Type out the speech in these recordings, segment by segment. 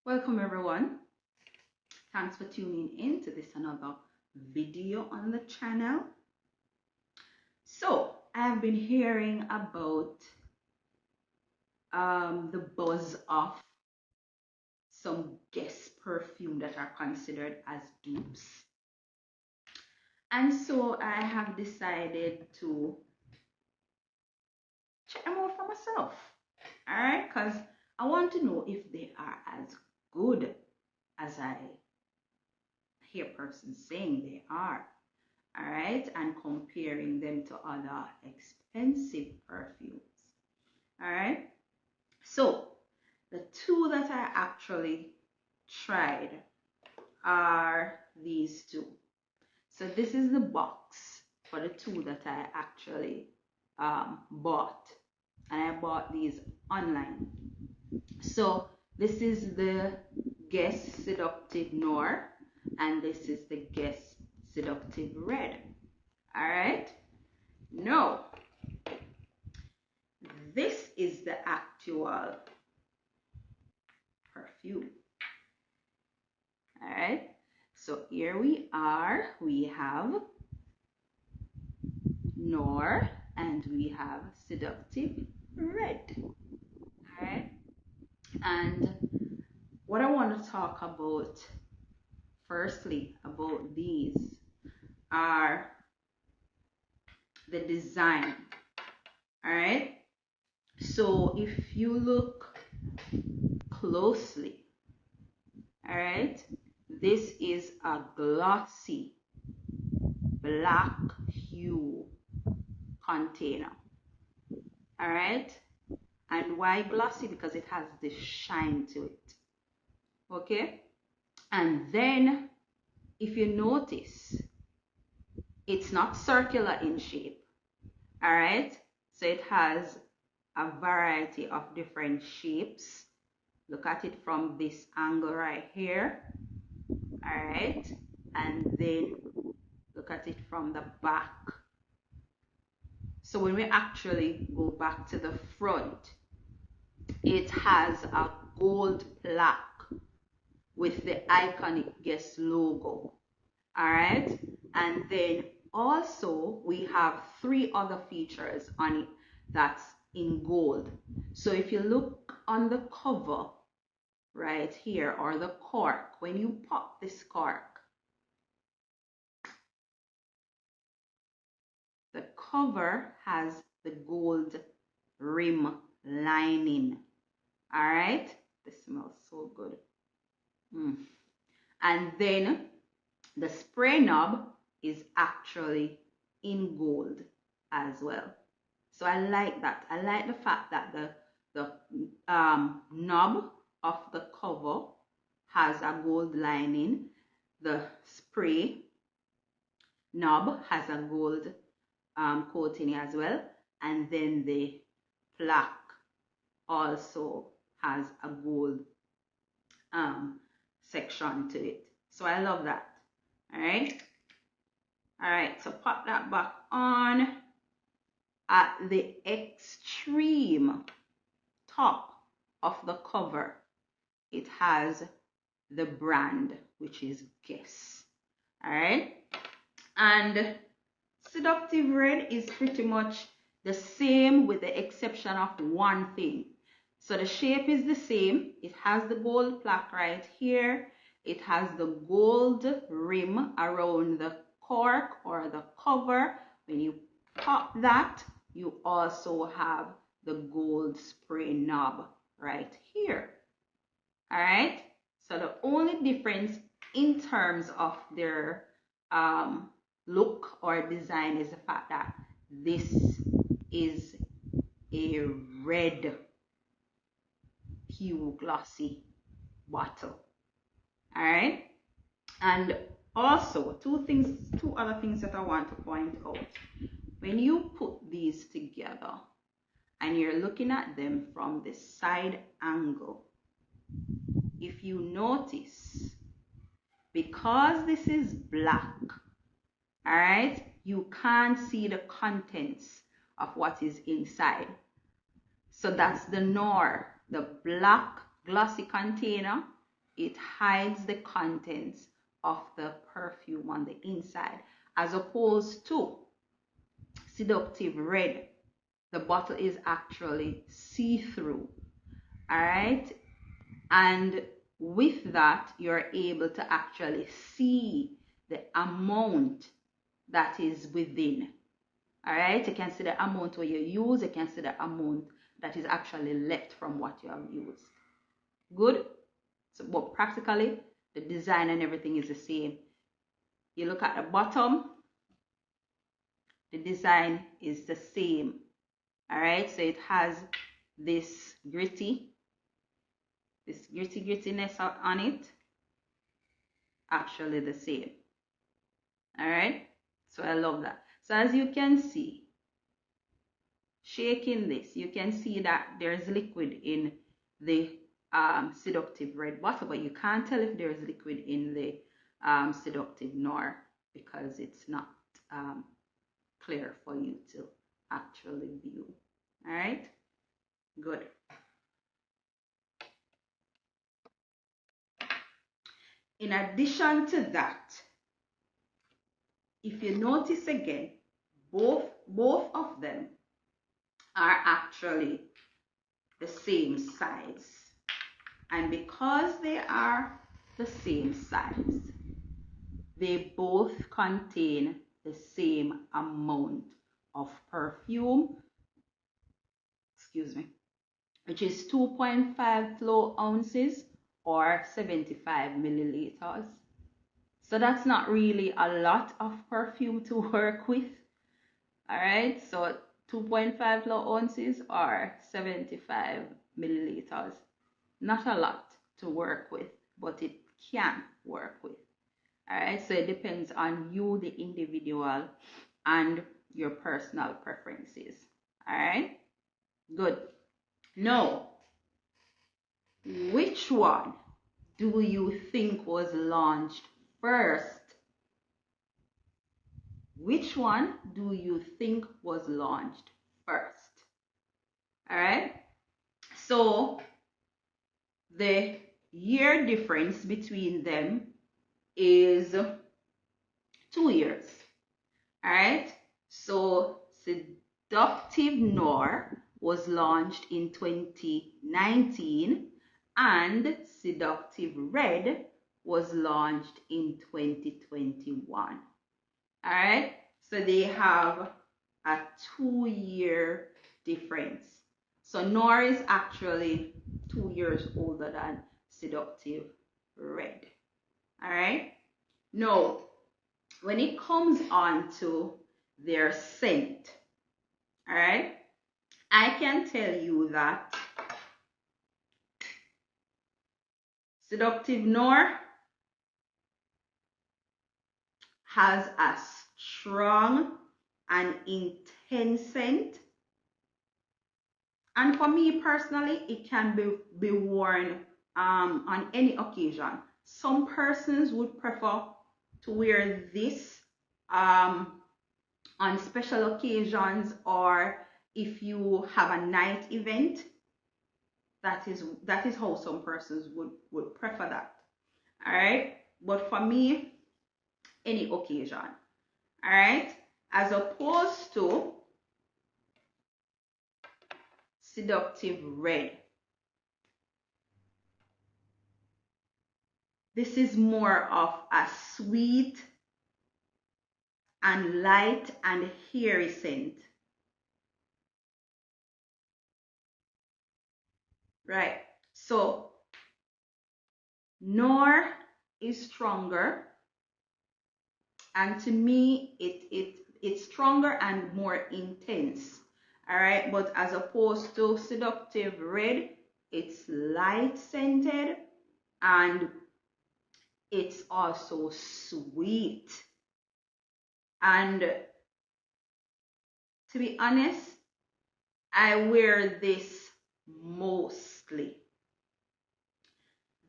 Welcome everyone. Thanks for tuning in to this another video on the channel. So I've been hearing about the buzz of some Guess perfume that are considered as dupes. And so I have decided to check them out for myself. Alright, because I want to know if they are as good as I hear persons saying they are. All right, and comparing them to other expensive perfumes. All right, so the two that I actually tried are these two. So this is the box for the two that I actually bought, and I bought these online. So this is the Guess Seductive Noir, and this is the Guess Seductive Red. All right, now this is the actual perfume. All right, so here we are. We have Noir and we have Seductive Red. All right, and what I want to talk about firstly about these are the design. All right, so if you look closely, all right, this is a glossy black hue container. All right, and why glossy? Because it has this shine to it. Okay, and then if you notice, it's not circular in shape. All right, so it has a variety of different shapes. Look at it from this angle right here. All right, and then look at it from the back. So when we actually go back to the front, it has a gold plaque with the iconic Guess logo. All right, and then also we have three other features on it that's in gold. So if you look on the cover right here, or the cork, when you pop this cork, the cover has the gold rim lining. All right, this smells so good. And then the spray knob is actually in gold as well. So I like that. I like the fact that the knob of the cover has a gold lining. The spray knob has a gold coating as well, and then the plaque also has a gold section to it. So I love that. All right, so pop that back on. At the extreme top of the cover, it has the brand, which is Guess. All right, and Seductive Red is pretty much the same with the exception of one thing. So the shape is the same. It has the gold plaque right here. It has the gold rim around the cork or the cover. When you pop that, you also have the gold spray knob right here. All right, so the only difference in terms of their look or design is the fact that this is a red hue glossy bottle. All right, and also two other things that I want to point out. When you put these together and you're looking at them from the side angle, if you notice, because this is black, all right, you can't see the contents of what is inside. So that's the Noir, the black glossy container, it hides the contents of the perfume on the inside, as opposed to Seductive Red. The bottle is actually see-through. All right, and with that, you're able to actually see the amount that is within. All right, you can see the amount what you use, you can see the amount that is actually left from what you have used. Good. So, but practically, the design and everything is the same. You look at the bottom, the design is the same. All right, so it has this grittiness on it, actually the same. All right, so I love that. So as you can see, shaking this, you can see that there's liquid in the Seductive Red bottle, but you can't tell if there's liquid in the Seductive Noir because it's not clear for you to actually view. All right, good. In addition to that, if you notice again, both of them are actually the same size. And because they are the same size, they both contain the same amount of perfume, which is 2.5 flow ounces or 75 milliliters. So that's not really a lot of perfume to work with. All right, so 2.5 flow ounces or 75 milliliters. Not a lot to work with, but it can work with. All right, so it depends on you, the individual, and your personal preferences. All right, good. Now, which one do you think was launched first? Which one do you think was launched first? All right, so the year difference between them is 2 years. All right, so Seductive Noir was launched in 2019 and Seductive Red was launched in 2021. All right, so they have a 2-year difference. So Noir is actually 2 years older than Seductive Red. All right, now when it comes on to their scent, all right, I can tell you that Seductive Noir has a strong and intense scent, and for me personally, it can be worn on any occasion. Some persons would prefer to wear this on special occasions, or if you have a night event. That is how some persons would prefer that. All right, but for me, any occasion. All right, as opposed to Seductive Red. This is more of a sweet and light and hairy scent. Right, so Noir is stronger, and to me it's stronger and more intense. All right, but as opposed to Seductive Red, it's light scented and it's also sweet. And to be honest, I wear this mostly.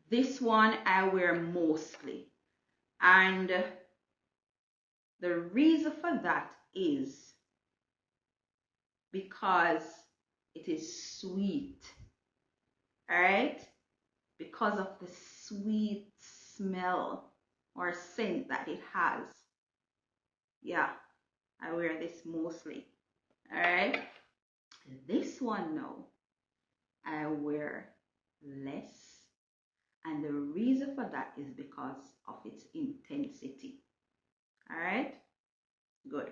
This one I wear mostly, and the reason for that is because it is sweet. All right, because of the sweet smell or scent that it has. Yeah, I wear this mostly. All right. This one now, I wear less. And the reason for that is because of its intensity. All right. Good.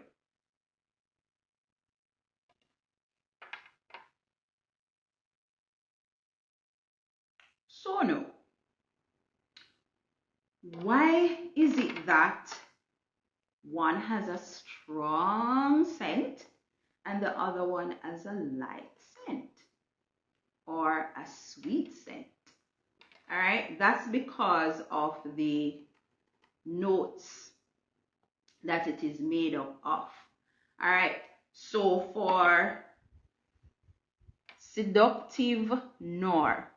So now, why is it that one has a strong scent and the other one has a light scent or a sweet scent? All right, that's because of the notes that it is made up of. All right, so for seductive Noir,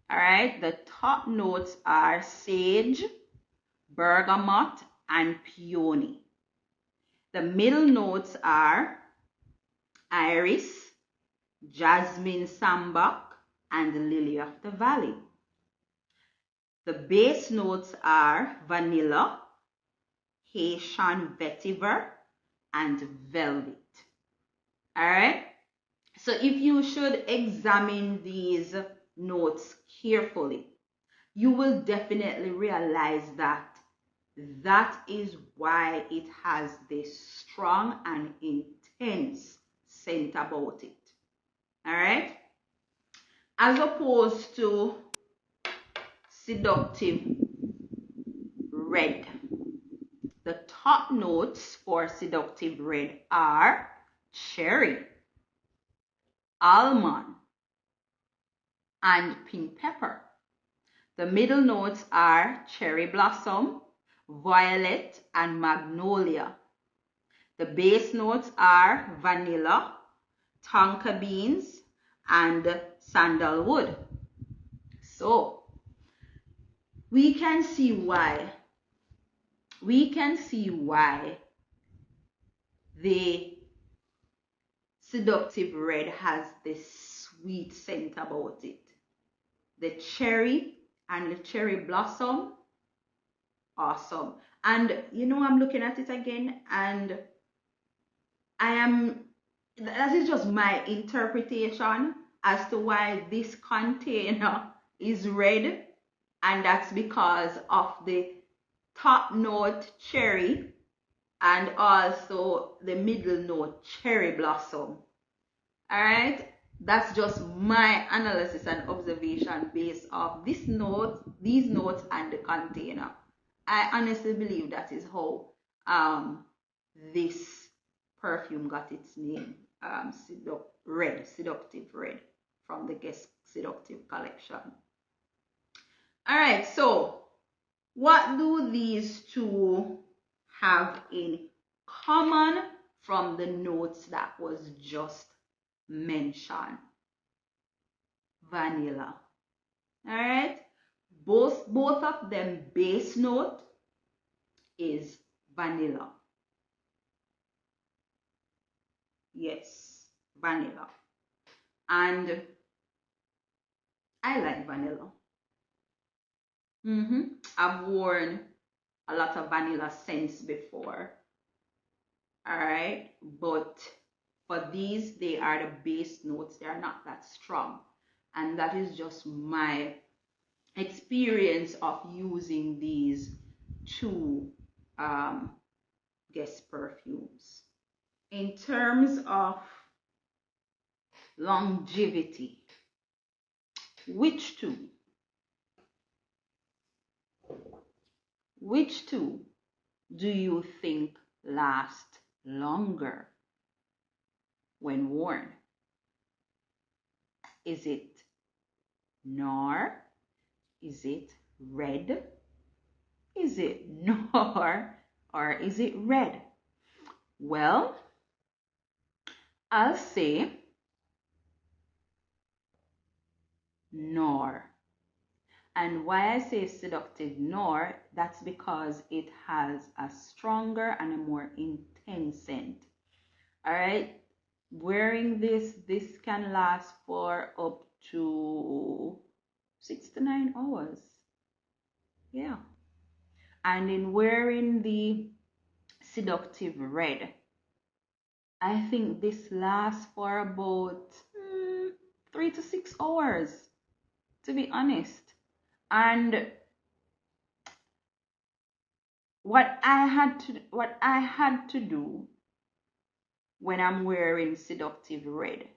all right, the top notes are sage, bergamot, and peony. The middle notes are iris, jasmine sambac, and lily of the valley. The base notes are vanilla, Haitian vetiver, and velvet. All right. So if you should examine these notes carefully, you will definitely realize that that is why it has this strong and intense scent about it. All right. As opposed to seductive red. The top notes for seductive red are cherry, almond, and pink pepper. The middle notes are cherry blossom, violet, and magnolia. The base notes are vanilla, tonka beans, and sandalwood. So we can see why the seductive red has this sweet scent about it. The cherry and the cherry blossom, awesome. And you know, I'm looking at it again and that is just my interpretation as to why this container is red, and that's because of the top note cherry and also the middle note cherry blossom. All right, that's just my analysis and observation based off these notes and the container. I honestly believe that is how this perfume got its name, seductive red, from the Guess Seductive collection. All right, so what do these two have in common from the notes that was just mentioned? Vanilla. All right, both of them base note is vanilla. Yes, vanilla. And I like vanilla. I've worn a lot of vanilla scents before. All right, but for these, they are the base notes. They are not that strong. And that is just my experience of using these two Guess perfumes. In terms of longevity, which two do you think last longer when worn? Is it Noir? Is it red? Is it Noir or is it red? Well, I'll say Noir. And why I say seductive Noir, that's because it has a stronger and a more intense scent. All right, wearing this can last for up to 6 to 9 hours. Yeah. And in wearing the Seductive Red, I think this lasts for about 3 to 6 hours, to be honest. And what I had to do when I'm wearing Seductive Red,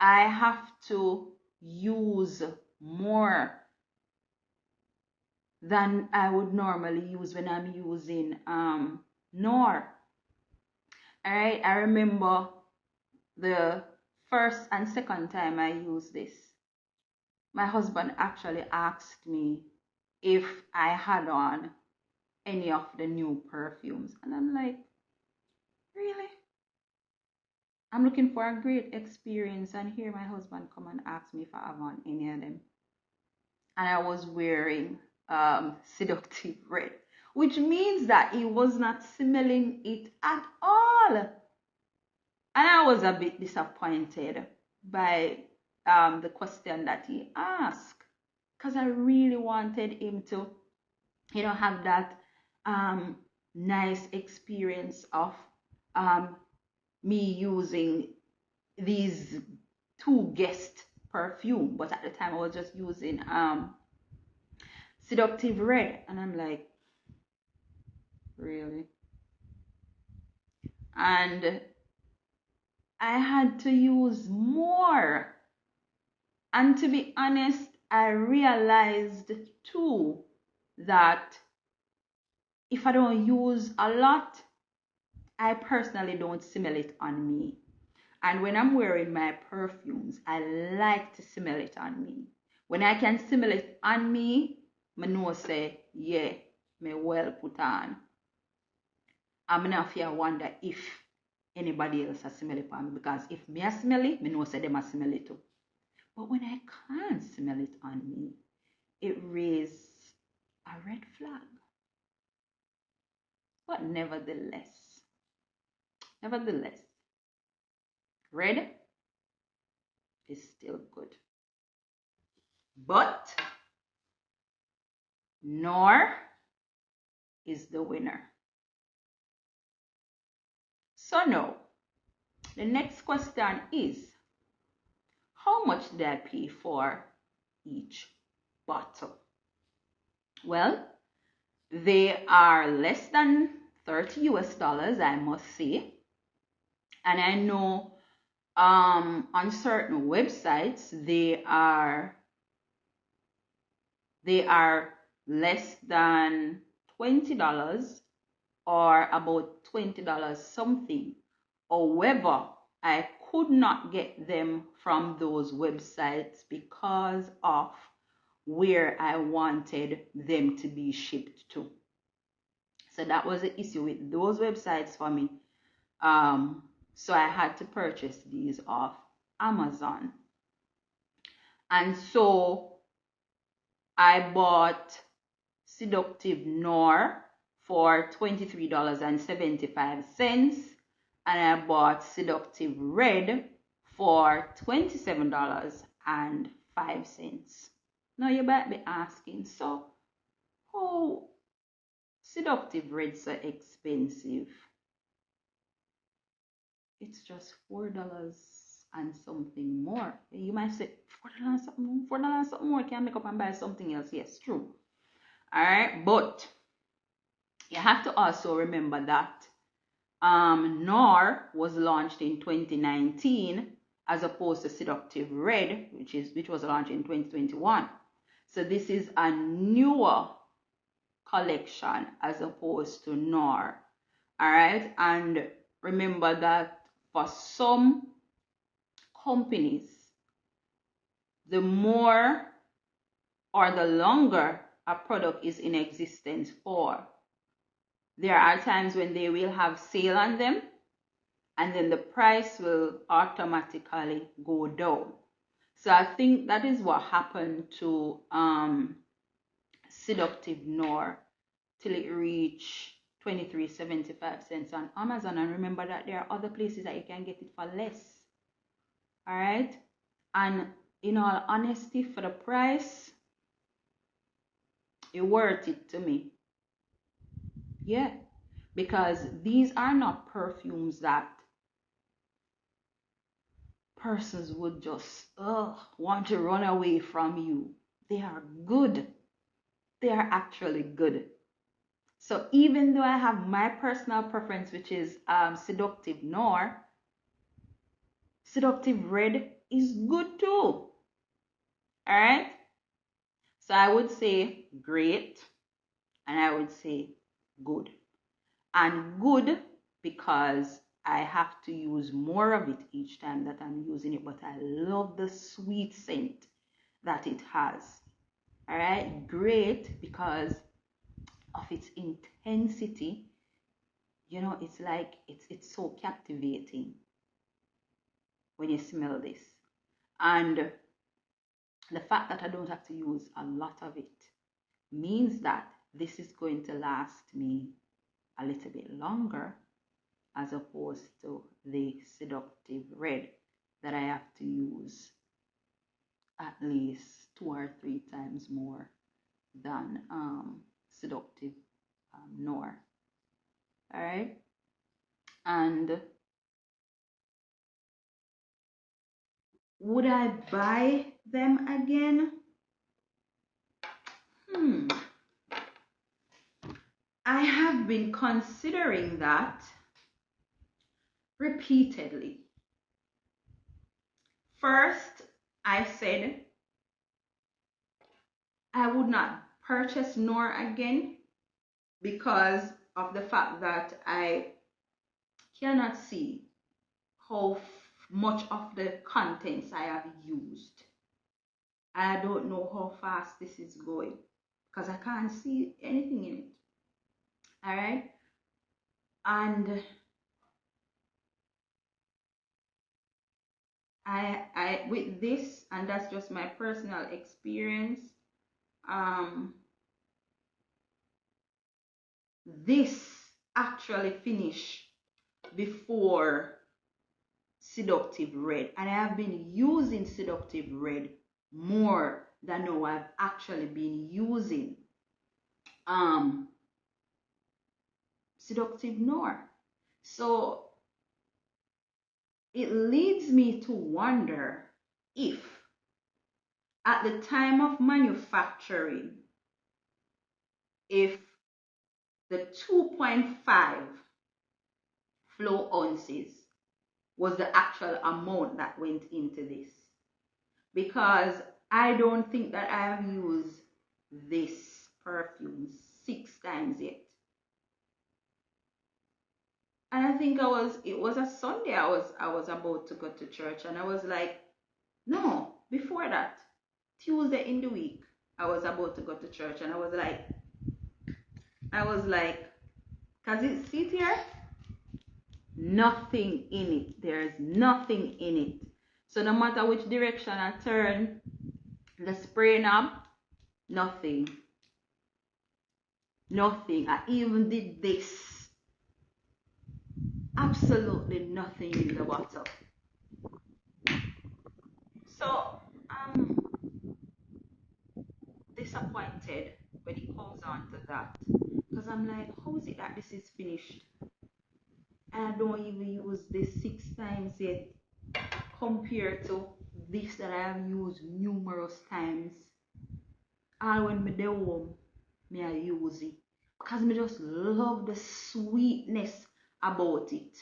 I have to use more than I would normally use when I'm using Nor. All right, I remember the first and second time I used this, my husband actually asked me if I had on any of the new perfumes, and I'm like, really? I'm looking for a great experience, and here my husband come and ask me if I have on any of them. And I was wearing Seductive Red, which means that he was not smelling it at all. And I was a bit disappointed by the question that he asked, because I really wanted him to, have that nice experience of me using these two Guess Perfume, but at the time I was just using Seductive Red, and I'm like, really? And I had to use more, and to be honest, I realized too that if I don't use a lot, I personally don't smell it on me. And when I'm wearing my perfumes, I like to smell it on me. When I can smell it on me, I know say, yeah, me well put on. I'm not fear wonder if anybody else has smell it on me, because if me I smell it, me know say them I smell it too. But when I can't smell it on me, it raises a red flag. But nevertheless, red is still good. But Nor is the winner. So now, the next question is, how much did I pay for each bottle? Well, they are less than 30 US dollars, I must say. And I know on certain websites they are less than $20 or about $20 something. However, I could not get them from those websites because of where I wanted them to be shipped to. So that was the issue with those websites for me. So I had to purchase these off Amazon. And so I bought Seductive Nor for $23.75, and I bought Seductive Red for $27.05. Now you might be asking, so how Seductive Red so expensive? It's just $4 and something more. You might say, $4 something, $4 something more can make up and buy something else. Yes, true. All right, but you have to also remember that Nor was launched in 2019 as opposed to Seductive Red, which was launched in 2021. So this is a newer collection as opposed to Nor. All right, and remember that for some companies, the more or the longer a product is in existence for, there are times when they will have sale on them, and then the price will automatically go down. So I think that is what happened to Seductive Nor till it reached 23.75 cents on Amazon. And remember that there are other places that you can get it for less. All right, and in all honesty, for the price, It worth it to me. Yeah, because these are not perfumes that persons would just want to run away from you. They are good. They are actually good. So even though I have my personal preference, which is Seductive Noir, Seductive Red is good too. Alright? So I would say great, and I would say good. And good because I have to use more of it each time that I'm using it, but I love the sweet scent that it has. Alright? Great because of its intensity. You know, it's like it's so captivating when you smell this. And the fact that I don't have to use a lot of it means that this is going to last me a little bit longer as opposed to the Seductive Red that I have to use at least 2 or 3 times more than Seductive Noir. Alright? And would I buy them again? I have been considering that repeatedly. First, I said I would not purchase Noir again because of the fact that I cannot see how much of the contents I have used. I don't know how fast this is going because I can't see anything in it. All right. And I with this, and that's just my personal experience, this actually finished before Seductive Red, and I have been using Seductive Red more than now I've actually been using Seductive Noir. So it leads me to wonder if at the time of manufacturing, if the 2.5 flow ounces was the actual amount that went into this, because I don't think that I have used this perfume 6 times yet. And I think it was a Sunday, I was about to go to church, and I was like, no, before that, Tuesday in the week, I was about to go to church, and I was like, cause it sit here, nothing in it. There's nothing in it. So no matter which direction I turn the spray knob, nothing. Nothing. I even did this. Absolutely nothing in the bottle. So I'm disappointed when it comes on to that. Because I'm like, how is it that this is finished? And I don't even use this 6 times yet compared to this that I have used numerous times. And when me dey home, me I use it. Because me just love the sweetness about it.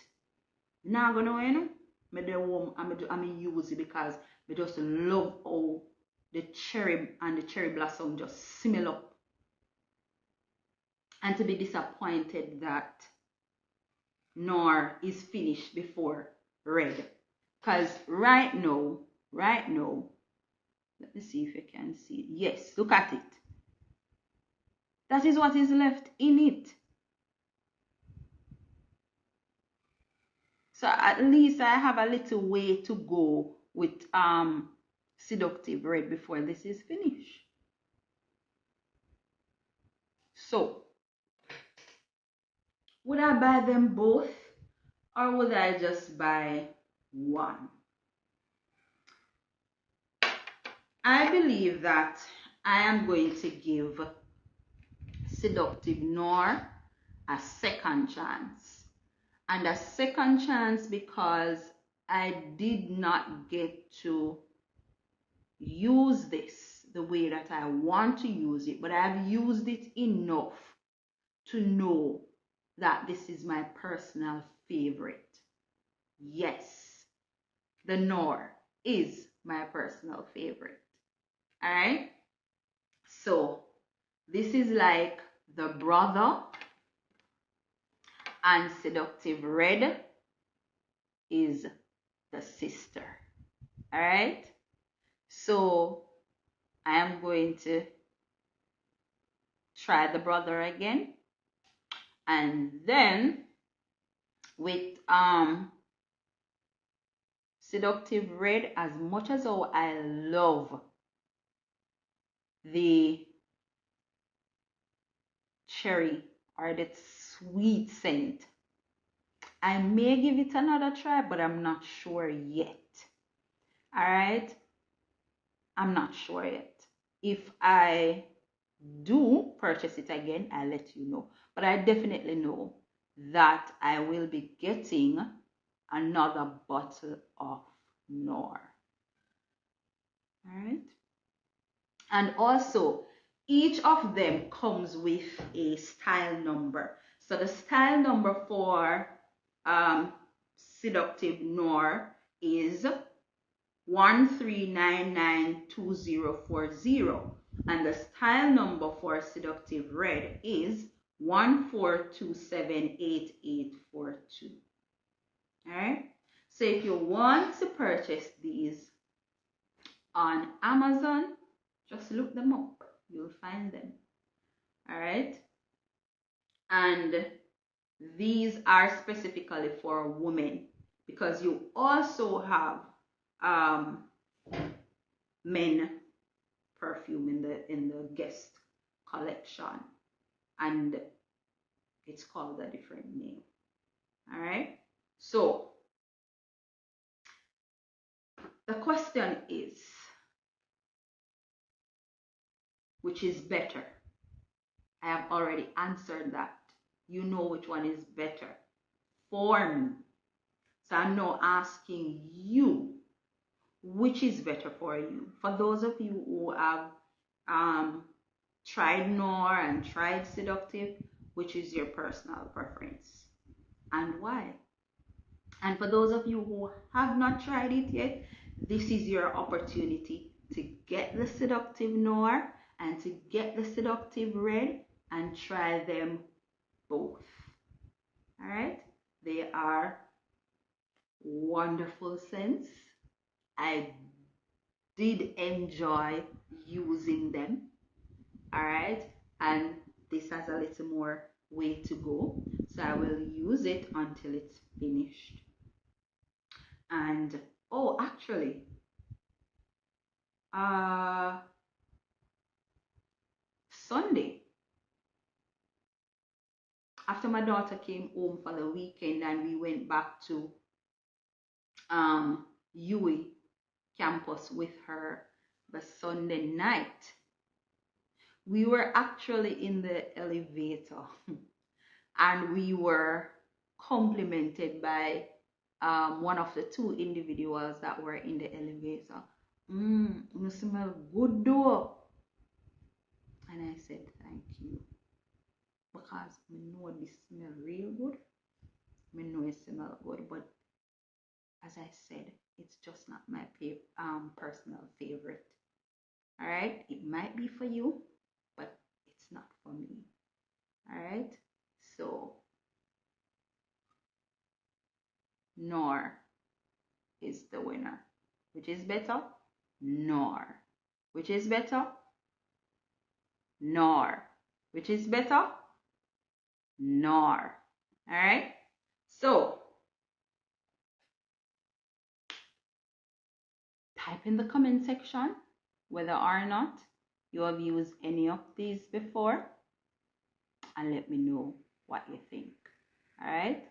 Now gonna know, you know, me dey home and me use it because me just love how the cherry and the cherry blossom just smell up. And to be disappointed that Noir is finished before Red. Because right now, let me see if you can see it. Yes, look at it. That is what is left in it. So at least I have a little way to go with Seductive Red before this is finished. So, would I buy them both or would I just buy one? I believe that I am going to give seductive nor a second chance. And a second chance because I did not get to use this the way that I want to use it, but I've used it enough to know that this is my personal favorite. Yes, the Nor is my personal favorite. All right, so this is like the brother, and Seductive Red is the sister. All right, so I am going to try the brother again, and then with Seductive Red, as much as how I love the cherry or the sweet scent, I may give it another try, but I'm not sure yet. All right, I'm not sure yet. If I do purchase it again, I'll let you know. But I definitely know that I will be getting another bottle of Nor. All right. And also, each of them comes with a style number. So the style number for Seductive Nor is 13992040, and the style number for Seductive Red is 14278842. All right, so if you want to purchase these on Amazon, just look them up, you'll find them. All right, and these are specifically for women, because you also have men perfume in the guest collection, and it's called a different name. All right, so the question is, which is better? I have already answered that. You know which one is better for me. So I'm now asking you, which is better for you? For those of you who have tried Nor and tried Seductive, which is your personal preference and why? And for those of you who have not tried it yet, this is your opportunity to get the Seductive Nor and to get the Seductive Red and try them both. All right, they are wonderful scents. I did enjoy using them. All right, and this has a little more way to go, so I will use it until it's finished. And oh, actually, Sunday, after my daughter came home for the weekend and we went back to UWI campus with her the Sunday night, we were actually in the elevator and we were complimented by one of the two individuals that were in the elevator. You smell good though. And I said, thank you. Because I know this smell real good. I know it smell good, but as I said, it's just not my personal favorite. All right, it might be for you, but it's not for me. All right, so Nor is the winner. Which is better? Nor. Which is better? Nor. Which is better? Nor. All right, so type in the comment section whether or not you have used any of these before, and let me know what you think. All right,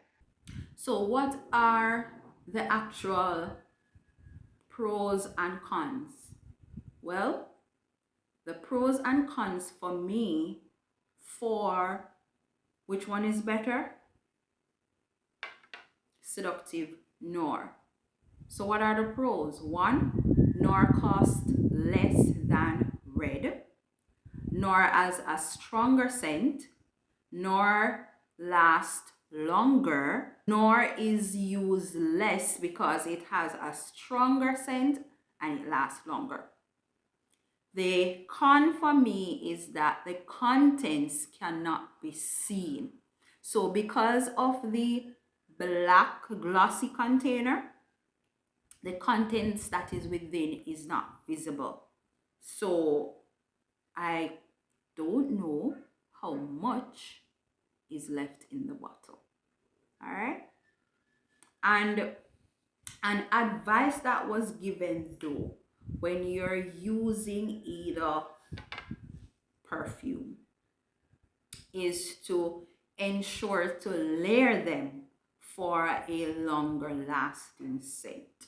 so what are the actual pros and cons? Well, the pros and cons for me for which one is better? Seductive nor. So what are the pros? One, nor cost less than red, nor has a stronger scent, nor last longer, nor is used less because it has a stronger scent and it lasts longer. The con for me is that the contents cannot be seen. So because of the black glossy container, the contents that is within is not visible. So I don't know how much is left in the bottle. All right. And an advice that was given though, when you're using either perfume, is to ensure to layer them for a longer lasting scent.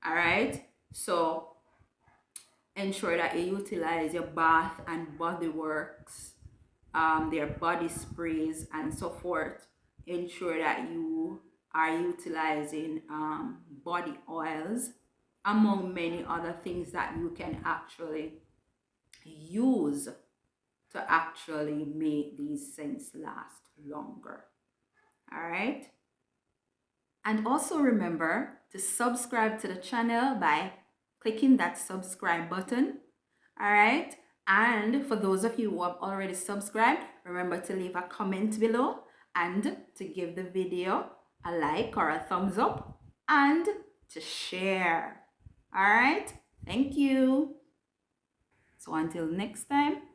All right. So ensure that you utilize your Bath and Body Works, their body sprays and so forth. Ensure that you are utilizing body oils, among many other things that you can actually use to actually make these scents last longer. All right. And also remember to subscribe to the channel by clicking that subscribe button. All right. And for those of you who have already subscribed, remember to leave a comment below and to give the video a like or a thumbs up and to share. All right. Thank you. So until next time.